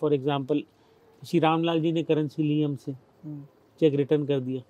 For example Shri Ramlal ji ने currency ली हमसे, check return कर दिया,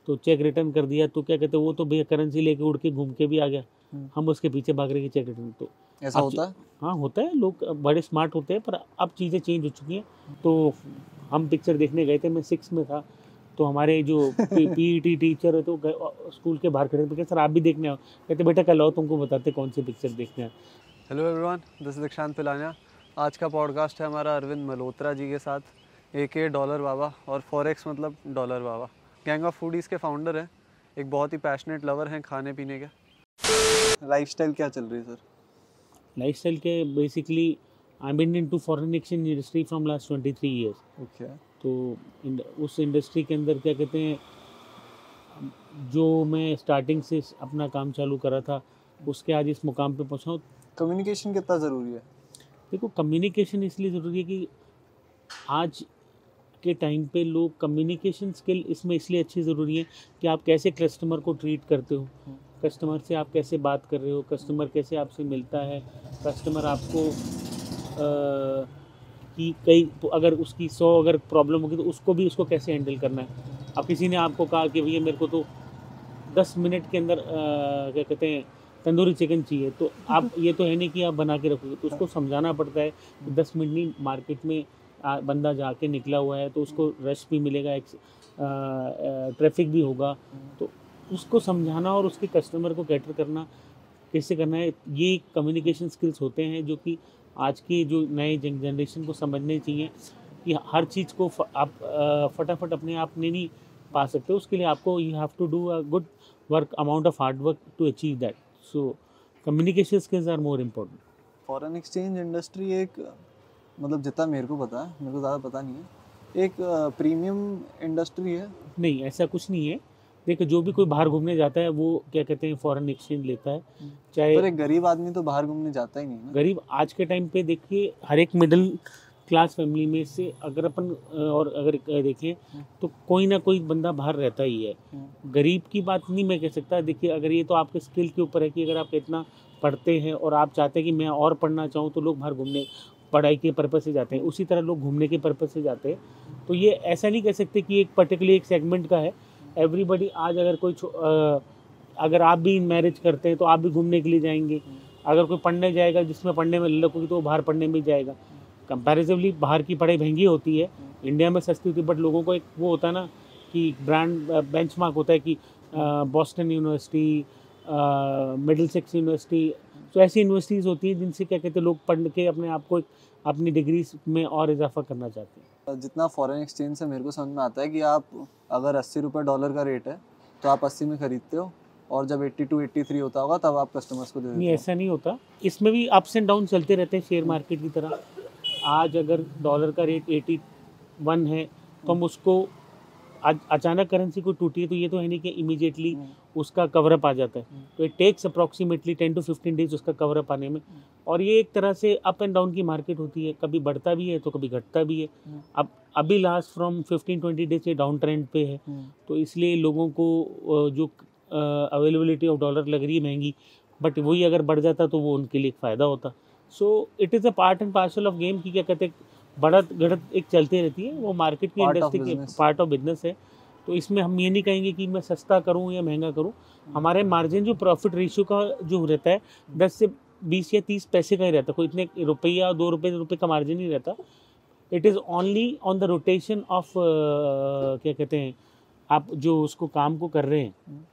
तो चेक रिटर्न कर दिया तो क्या कहते हैं, वो तो भैया करेंसी लेके उड़ के घूम के भी आ गया, हम उसके पीछे भाग रहे कि चेक रिटर्न। तो ऐसा होता है? हाँ होता है, लोग बड़े स्मार्ट होते हैं, पर अब चीज़ें चेंज हो चुकी हैं। तो हम पिक्चर देखने गए थे, मैं 6 में था, तो हमारे जो पीईटी टीचर है तो स्कूल के बाहर खड़े थे, सर आप भी देखने आओ, कहते बेटा कल आओ तुमको बताते कौन सी पिक्चर देखने आओ। हेलो एवरीवन, दिस इज दीक्षांत पिलानिया। आज का पॉडकास्ट है हमारा अरविंद मल्होत्रा जी के साथ, AK डॉलर बाबा, और फॉरेक्स मतलब dollar Baba. Gang of foodies के फाउंडर हैं, एक बहुत ही पैशनेट लवर हैं खाने पीने के। लाइफस्टाइल क्या चल रही है सर? लाइफस्टाइल के basically I been into foreign exchange industry from last 23 years. Okay. तो उस इंडस्ट्री के अंदर क्या कहते हैं, जो मैं स्टार्टिंग से अपना काम चालू करा था उसके आज इस मुकाम पे पहुंचा हूँ। कम्युनिकेशन कितना ज़रूरी है? देखो कम्युनिकेशन इसलिए ज़रूरी है कि आज के टाइम पे लोग कम्युनिकेशन स्किल इसमें इसलिए अच्छी ज़रूरी है कि आप कैसे कस्टमर को ट्रीट करते हो, कस्टमर से आप कैसे बात कर रहे हो, कस्टमर कैसे आपसे मिलता है, कस्टमर आपको कि कई तो अगर उसकी 100 अगर प्रॉब्लम होगी तो उसको भी उसको कैसे हैंडल करना है। अब किसी ने आपको कहा कि भैया मेरे को तो 10 मिनट के अंदर क्या कहते हैं तंदूरी चिकन चाहिए, तो आप ये तो है नहीं कि आप बना के रखोगे, तो उसको समझाना पड़ता है कि 10 मिनट नहीं, मार्केट में बंदा जाके निकला हुआ है तो उसको रश भी मिलेगा, ट्रैफिक भी होगा, तो उसको समझाना और उसके कस्टमर को कैटर करना कैसे करना है, ये कम्युनिकेशन स्किल्स होते हैं जो कि आज की जो नए जनरेशन को समझने चाहिए कि हर चीज़ को आप फटाफट अपने आप नहीं पा सकते, उसके लिए आपको you have to do a good work, amount of hard work to achieve that. So communication skills are more important. Foreign exchange industry एक, मतलब जितना मेरे को पता है, मेरे को ज़्यादा पता नहीं है, एक प्रीमियम इंडस्ट्री है। नहीं ऐसा कुछ नहीं है। देखो जो भी कोई बाहर घूमने जाता है वो क्या कहते हैं फॉरेन एक्सचेंज लेता है, चाहे पर एक गरीब आदमी तो बाहर घूमने जाता ही नहीं ना। गरीब आज के टाइम पे देखिए हर एक मिडिल क्लास फैमिली में से अगर अपन और अगर देखें तो कोई ना कोई बंदा बाहर रहता ही है। गरीब की बात नहीं मैं कह सकता। देखिए अगर ये तो आपके स्किल के ऊपर है कि अगर आप इतना पढ़ते हैं और आप चाहते हैं कि मैं और पढ़ना चाहूँ तो लोग बाहर घूमने पढ़ाई के पर्पज़ से जाते हैं, उसी तरह लोग घूमने के पर्पज़ से जाते हैं। तो ये ऐसा नहीं कह सकते कि एक पर्टिकुलर एक सेगमेंट का है। एवरीबडी आज अगर कोई अगर आप भी मैरिज करते हैं तो आप भी घूमने के लिए जाएंगे, अगर कोई पढ़ने जाएगा जिसमें पढ़ने में ललक होगी तो वो बाहर पढ़ने में जाएगा। कंपैरेटिवली बाहर की पढ़ाई महंगी होती है, इंडिया में सस्ती होती है, बट लोगों को एक वो होता है ना कि ब्रांड बेंचमार्क होता है कि बॉस्टन यूनिवर्सिटी, मिडिलसेक्स यूनिवर्सिटी, तो ऐसी यूनिवर्सिटीज़ होती हैं जिनसे क्या कहते हैं लोग पढ़ के अपने आप को अपनी डिग्री में और इजाफा करना चाहते हैं। जितना फॉरेन एक्सचेंज से मेरे को समझ में आता है कि आप अगर 80 रुपये डॉलर का रेट है तो आप 80 में ख़रीदते हो, और जब 82 83 होता होगा तब आप कस्टमर्स को दे देते हो। नहीं ऐसा नहीं होता, इसमें भी अप्स एंड डाउन चलते रहते हैं शेयर मार्केट की तरह। आज अगर डॉलर का रेट 81 है तो हम उसको अचानक करेंसी को टूटी है तो ये तो है नहीं कि इमीडिएटली उसका कवरअप आ जाता है, तो it takes approximately 10 to 15 days उसका कवरअप आने में। और ये एक तरह से अप एंड डाउन की मार्केट होती है, कभी बढ़ता भी है तो कभी घटता भी है। अब अभी लास्ट फ्रॉम 15-20 डेज से डाउन ट्रेंड पे है, तो इसलिए लोगों को जो अवेलेबिलिटी ऑफ डॉलर लग रही है महंगी, बट वही अगर बढ़ जाता तो वो उनके लिए एक फ़ायदा होता। So it is a part and parcel of game कि क्या कहते हैं बढ़त घटत एक चलती रहती है, वो मार्केट की इंडस्ट्री की पार्ट ऑफ बिजनेस है। तो इसमें हम ये नहीं कहेंगे कि मैं सस्ता करूं या महंगा करूं। हमारे मार्जिन जो प्रॉफिट रेशियो का जो रहता है 10 से 20 या 30 पैसे का ही रहता है, कोई इतने रुपया 2 रुपये का मार्जिन नहीं रहता। It is only on the rotation of क्या कहते हैं आप जो उसको काम को कर रहे हैं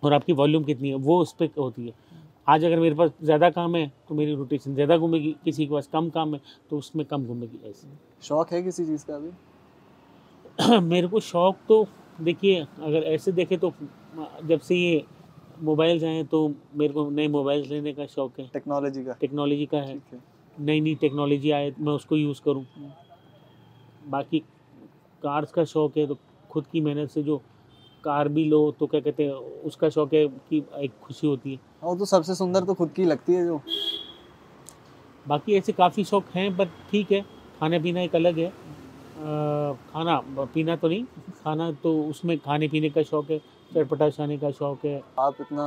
और आपकी वॉल्यूम कितनी है वो उस पर होती है। आज अगर मेरे पास ज़्यादा काम है तो मेरी रोटेशन ज़्यादा घूमेगी, किसी के पास कम काम है तो उसमें कम घूमेगी। ऐसे शौक है किसी चीज़ का अभी? मेरे को शौक़ तो देखिए अगर ऐसे देखें तो जब से ये मोबाइल्स आए तो मेरे को नए मोबाइल्स लेने का शौक़ है। टेक्नोलॉजी का है, नई टेक्नोलॉजी आए मैं उसको यूज़ करूं। बाकी कार्स का शौक़ है तो खुद की मेहनत से जो कार भी लो तो क्या कहते हैं उसका शौक़ है कि एक खुशी होती है। वो तो सबसे सुंदर तो खुद की लगती है जो। बाकी ऐसे काफ़ी शौक़ हैं, बट ठीक है, खाना पीना एक अलग है। खाना पीना तो नहीं, खाना तो उसमें खाने पीने का शौक़ है, चटपटा खाने का शौक़ है। आप इतना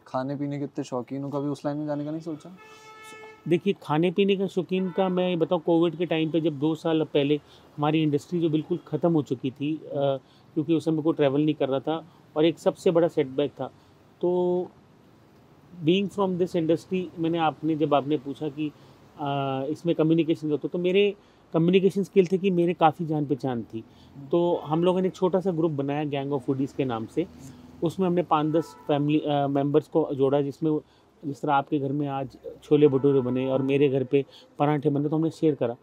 खाने पीने के इतने शौकीन हो, कभी उस लाइन में जाने का नहीं सोचा? देखिए, खाने पीने का शौकीन का मैं ये बताऊँ, कोविड के टाइम पे जब 2 साल पहले हमारी इंडस्ट्री जो बिल्कुल ख़त्म हो चुकी थी, क्योंकि उस समय कोई ट्रैवल नहीं कर रहा था और एक सबसे बड़ा सेटबैक था। तो बीइंग फ्रॉम दिस इंडस्ट्री, जब आपने पूछा कि इसमें कम्युनिकेशन का तो मेरे कम्युनिकेशन स्किल थे कि मेरे काफ़ी जान पहचान थी। तो हम लोगों ने एक छोटा सा ग्रुप बनाया गैंग ऑफ फूडीज़ के नाम से। उसमें हमने 5-10 फैमिली मेंबर्स को जोड़ा, जिसमें जिस तरह आपके घर में आज छोले भटूरे बने और मेरे घर पे पराठे बने, तो हमने शेयर करा।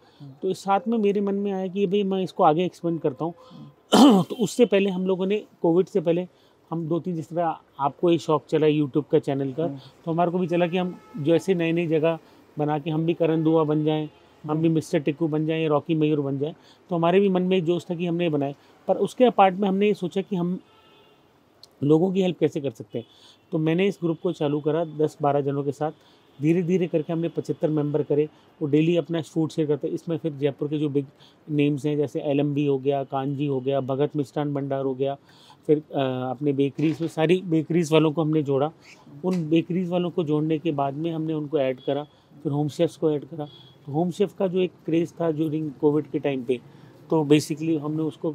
तो इस साथ में मेरे मन में आया कि भाई मैं इसको आगे एक्सपेंड करता हूँ। तो उससे पहले हम लोगों ने, कोविड से पहले हम 2-3, जिस तरह आपको ये शौक चला यूट्यूब का चैनल का, तो हमारे को भी चला कि हम जो ऐसे नई नई जगह बना के हम भी करण दुआ बन जाएं, हम भी मिस्टर टिक्कू बन जाएं, रॉकी मयूर बन जाएं। तो हमारे भी मन में एक जोश था कि हमने ये बनाए। पर उसके अपार्ट में हमने ये सोचा कि हम लोगों की हेल्प कैसे कर सकते हैं। तो मैंने इस ग्रुप को चालू करा 10-12 जनों के साथ। धीरे धीरे करके हमने 75 मेंबर करे। वो डेली अपना फूड शेयर करते हैं। इसमें फिर जयपुर के जो बिग नेम्स हैं, जैसे एलएमबी हो गया, कांजी हो गया, भगत मिष्ठान भंडार हो गया, फिर अपने बेकरीज में सारी बेकरीज वालों को हमने जोड़ा। उन बेकरीज वालों को जोड़ने के बाद में हमने उनको ऐड करा, फिर होम शेफ्स को ऐड करा। तो होम शेफ का जो एक क्रेज़ था ड्यूरिंग कोविड के टाइम पे, तो बेसिकली हमने उसको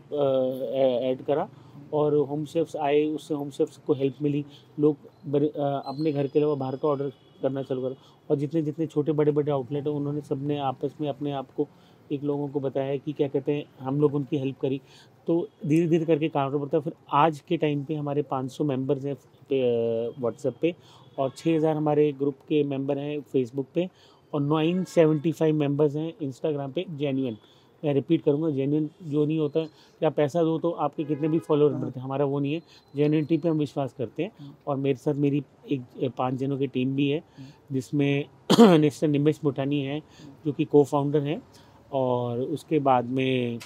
ऐड करा और होम शेफ्स आए, उससे होम शेफ्स को हेल्प मिली। लोग अपने घर के अलावा बाहर का ऑर्डर करना चालू करा। और जितने जितने छोटे बड़े बड़े आउटलेट हैं, उन्होंने सबने आपस में अपने आप को एक लोगों को बताया कि क्या कहते हैं, हम लोग उनकी हेल्प करी। तो धीरे धीरे करके काउंटर बढ़ता। फिर आज के टाइम पे हमारे 500 मेंबर्स हैं व्हाट्सएप पे, और 6000 हमारे ग्रुप के मेंबर हैं फेसबुक पे, और 975 मेंबर्स हैं इंस्टाग्राम पे। जेन्युइन, मैं रिपीट करूँगा, जेन्युइन जो नहीं होता है कि आप पैसा दो तो आपके कितने भी फॉलोअर बढ़ते हैं, हमारा वो नहीं है। जेन्युइनिटी पे हम विश्वास करते हैं। और मेरे साथ मेरी एक 5 जनों की टीम भी है, जिसमें मिस्टर निमेश मुठानी है जो कि को फाउंडर हैं, और उसके बाद में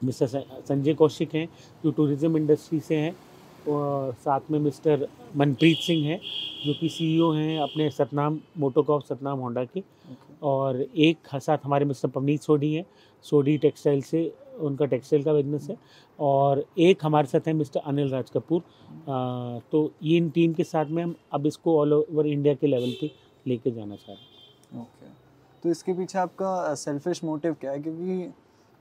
मिस्टर संजय कौशिक हैं जो टूरिज़्म इंडस्ट्री से हैं, और साथ में मिस्टर मनप्रीत सिंह हैं जो कि सीईओ हैं अपने सतनाम मोटोकॉर्प सतनाम होंडा के। और एक साथ हमारे मिस्टर पवनीत सोडी हैं, सोडी टेक्सटाइल से, उनका टेक्सटाइल का बिजनेस है। और एक हमारे साथ है मिस्टर अनिल राज कपूर। तो ये इन टीम के साथ में हम अब इसको ऑल ओवर इंडिया के लेवल पे लेके जाना चाह रहे हैं। ओके, तो इसके पीछे आपका सेल्फिश मोटिव क्या है? क्योंकि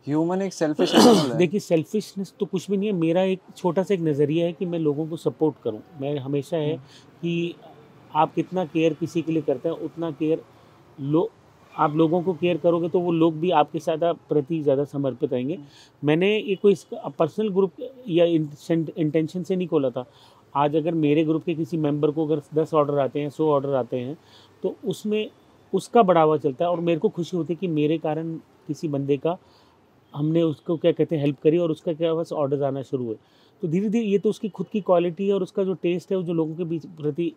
ह्यूमन एक सेल्फिश एनिमल है। देखिए, सेल्फिशनेस तो कुछ भी नहीं है। मेरा एक छोटा सा एक नज़रिया है कि मैं लोगों को सपोर्ट करूं। मैं हमेशा है कि आप कितना केयर किसी के लिए करते हैं, उतना केयर आप लोगों को केयर करोगे तो वो लोग भी आपके साथ प्रति ज़्यादा समर्पित रहेंगे। मैंने ये कोई पर्सनल ग्रुप या इंटेंशन से नहीं खोला था। आज अगर मेरे ग्रुप के किसी मेंबर को अगर 10 ऑर्डर आते हैं, 100 ऑर्डर आते हैं, तो उसमें उसका बढ़ावा चलता है और मेरे को खुशी होती है कि मेरे कारण किसी बंदे का, हमने उसको क्या कहते हैं हेल्प करी और उसका क्या बस ऑर्डर्स आना शुरू हुए। तो धीरे धीरे ये तो उसकी खुद की क्वालिटी है और उसका जो टेस्ट है, वो जो लोगों के बीच प्रति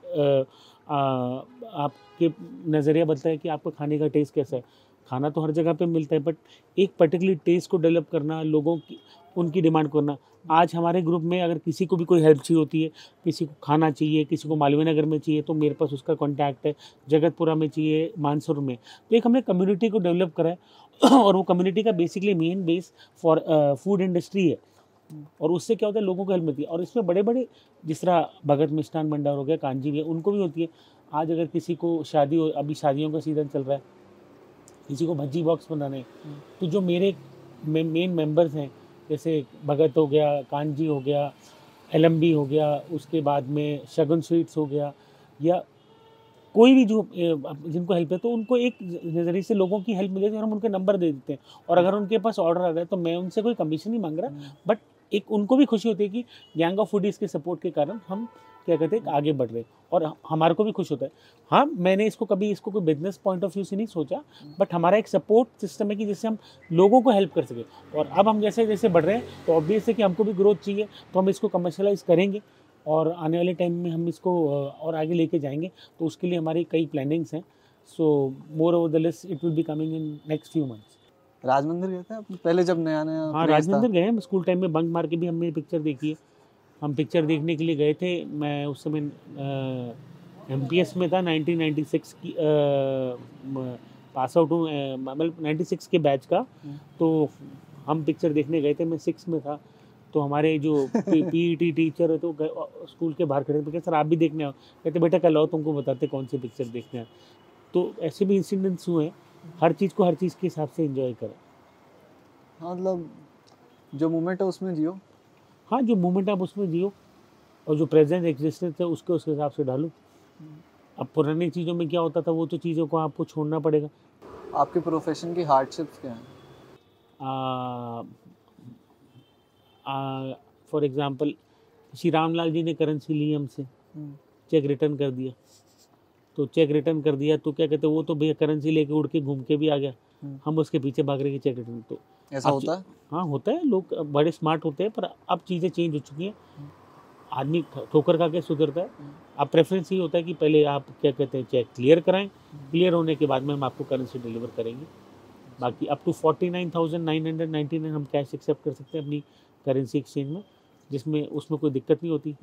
आपके नज़रिया बनता है कि आपका खाने का टेस्ट कैसा है। खाना तो हर जगह पे मिलता है, बट एक पर्टिकुलर टेस्ट को डेवलप करना, लोगों की उनकी डिमांड करना। आज हमारे ग्रुप में अगर किसी को भी कोई हेल्प चाहिए होती है, किसी को खाना चाहिए, किसी को मालवीय नगर में चाहिए, तो मेरे पास उसका कॉन्टैक्ट है। जगतपुरा में चाहिए, मानसूर में। तो एक हमने कम्युनिटी को डेवलप करा है और वो कम्युनिटी का basically main base for food industry है। और उससे क्या होता है, लोगों को हेल्प मिलती है। और इसमें बड़े बड़े, जिस तरह भगत मिष्ठान भंडार हो गया, कांजी भी है, उनको भी होती है। आज अगर किसी को शादी हो, अभी शादियों का सीज़न चल रहा है, किसी को भज्जी बॉक्स बनाने, तो जो मेरे मेन मेंबर्स हैं, जैसे भगत हो गया, कांजी हो गया, एलएमबी हो गया, उसके बाद में शगुन स्वीट्स हो गया, या कोई भी जो जिनको हेल्प है, तो उनको एक नज़रिए से लोगों की हेल्प मिलेगी और हम उनके नंबर दे देते हैं। और अगर उनके पास ऑर्डर आ रहा है तो मैं उनसे कोई कमीशन नहीं मांग रहा, बट एक उनको भी खुशी होती है कि गैंग ऑफ फूडीज़ के सपोर्ट के कारण हम क्या कहते हैं आगे बढ़ रहे हैं, और हमारे को भी खुश होता है। हाँ, मैंने इसको कोई बिजनेस पॉइंट ऑफ व्यू से नहीं सोचा, बट हमारा एक सपोर्ट सिस्टम है कि जिससे हम लोगों को हेल्प कर सकें। और अब हम जैसे जैसे बढ़ रहे हैं, तो ऑब्वियस है कि हमको भी ग्रोथ चाहिए, तो हम इसको कमर्शलाइज करेंगे और आने वाले टाइम में हम इसको और आगे लेके जाएंगे। तो उसके लिए हमारी कई प्लानिंग्स हैं। So moreover the list it will be coming in next few months. Rajmandir गए थे आप पहले जब नया नया? हाँ, राजमंदिर गए हैं। स्कूल टाइम में बंक मार के भी हमने पिक्चर देखी है। हम पिक्चर देखने के लिए गए थे। मैं उस समय MPS में था, 1996 की पास आउट हूँ, मतलब 96 के बैच का। तो हम पिक्चर देखने गए थे, मैं 6 में था। तो हमारे जो PET टीचर है, तो स्कूल के बाहर खड़े थे, सर आप भी देखने आओ। कहते बेटा कल आओ, तुमको बताते कौन सी पिक्चर देखने आओ। तो ऐसे भी इंसिडेंट्स हुए हैं। हर चीज़ को हर चीज़ के हिसाब से एंजॉय करें। हाँ, मतलब जो मोमेंट है उसमें जियो। हाँ, जो मोमेंट आप उसमें जियो और जो प्रेजेंट एग्जिस्टेंस है उसके उस हिसाब से डालो। अब पुरानी चीज़ों में क्या होता था, वो तो चीज़ों को आपको छोड़ना पड़ेगा। आपके प्रोफेशन की हार्डशिप्स क्या हैं? फॉर एग्जांपल श्री रामलाल जी ने करेंसी ली हमसे, चेक रिटर्न कर दिया। तो चेक रिटर्न कर दिया तो क्या कहते हैं, वो तो भैया करेंसी लेके उड़ के घूम के भी आ गया, हम उसके पीछे भाग रहे कि चेक रिटर्न। तो ऐसा होता है? हाँ होता है, लोग बड़े स्मार्ट होते हैं, पर अब चीज़ें चेंज हो चुकी हैं। आदमी ठोकर खा के सुधरता है। अब प्रेफरेंस ये होता है कि पहले आप क्या कहते हैं चेक क्लियर कराएं, क्लियर होने के बाद में हम आपको करेंसी डिलीवर करेंगे। बाकी अप टू 49,999 हम कैश एक्सेप्ट कर सकते हैं अपनी करेंसी एक्सचेंज में, जिसमें उसमें कोई दिक्कत नहीं होती।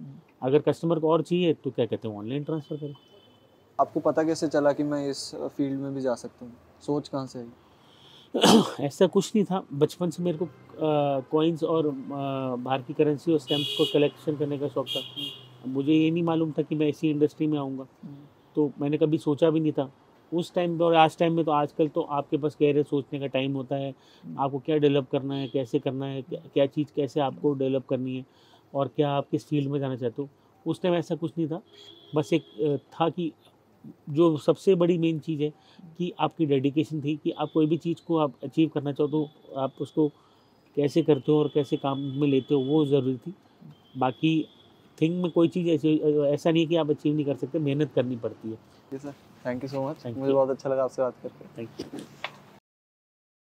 अगर कस्टमर को और चाहिए तो क्या कहते हैं ऑनलाइन ट्रांसफ़र करें। आपको पता कैसे चला कि मैं इस फील्ड में भी जा सकता हूँ? सोच कहाँ से आई? ऐसा कुछ नहीं था, बचपन से मेरे को कॉइन्स और बाहर की करेंसी और स्टैम्प्स को कलेक्शन करने का शौक था। मुझे ये नहीं मालूम था कि मैं इसी इंडस्ट्री में आऊँगा, तो मैंने कभी सोचा भी नहीं था उस टाइम पे। और आज टाइम में तो आजकल तो आपके पास कैरियर सोचने का टाइम होता है, आपको क्या डेवलप करना है, कैसे करना है, क्या चीज़ कैसे आपको डेवलप करनी है और क्या आप किस फील्ड में जाना चाहते हो। उस टाइम ऐसा कुछ नहीं था, बस एक था कि जो सबसे बड़ी मेन चीज़ है कि आपकी डेडिकेशन थी कि आप कोई भी चीज़ को आप अचीव करना चाहो तो आप उसको कैसे करते हो और कैसे काम में लेते हो, वो ज़रूरी थी। बाकी थिंग में कोई चीज़ ऐसा नहीं है कि आप अचीव नहीं कर सकते, मेहनत करनी पड़ती है। जी sir, thank you so much. Thank मुझे you. बहुत अच्छा लगा आपसे बात करके। Thank you.